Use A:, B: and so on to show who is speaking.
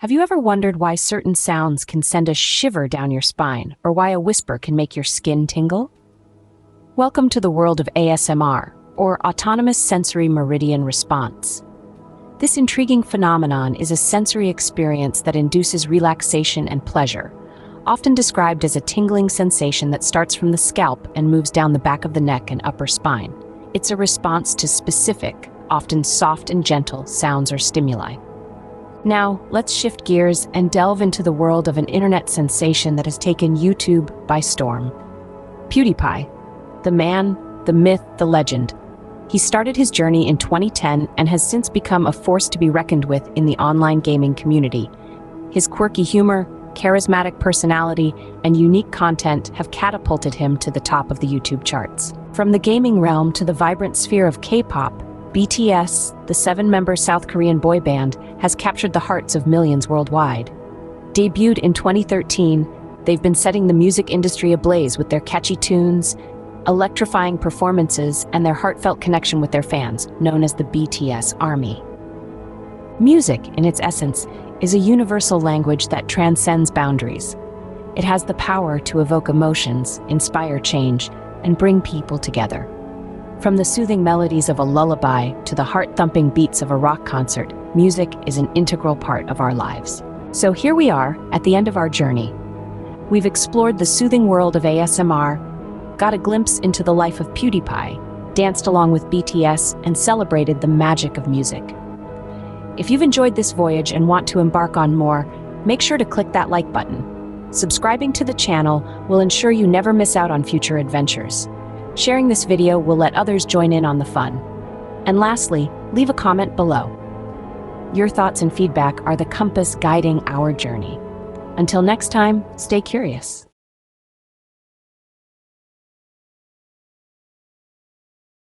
A: Have you ever wondered why certain sounds can send a shiver down your spine, or why a whisper can make your skin tingle? Welcome to the world of ASMR, or Autonomous Sensory Meridian Response. This intriguing phenomenon is a sensory experience that induces relaxation and pleasure, often described as a tingling sensation that starts from the scalp and moves down the back of the neck and upper spine. It's a response to specific, often soft and gentle, sounds or stimuli. Now, let's shift gears and delve into the world of an internet sensation that has taken YouTube by storm. PewDiePie, the man, the myth, the legend. He started his journey in 2010 and has since become a force to be reckoned with in the online gaming community. His quirky humor, charismatic personality, and unique content have catapulted him to the top of the YouTube charts. From the gaming realm to the vibrant sphere of K-pop, BTS, the 7-member South Korean boy band, has captured the hearts of millions worldwide. Debuted in 2013, they've been setting the music industry ablaze with their catchy tunes, electrifying performances, and their heartfelt connection with their fans, known as the BTS Army. Music, in its essence, is a universal language that transcends boundaries. It has the power to evoke emotions, inspire change, and bring people together. From the soothing melodies of a lullaby to the heart-thumping beats of a rock concert, music is an integral part of our lives. So here we are, at the end of our journey. We've explored the soothing world of ASMR, got a glimpse into the life of PewDiePie, danced along with BTS, and celebrated the magic of music. If you've enjoyed this voyage and want to embark on more, make sure to click that like button. Subscribing to the channel will ensure you never miss out on future adventures. Sharing this video will let others join in on the fun. And lastly, leave a comment below. Your thoughts and feedback are the compass guiding our journey. Until next time, stay curious.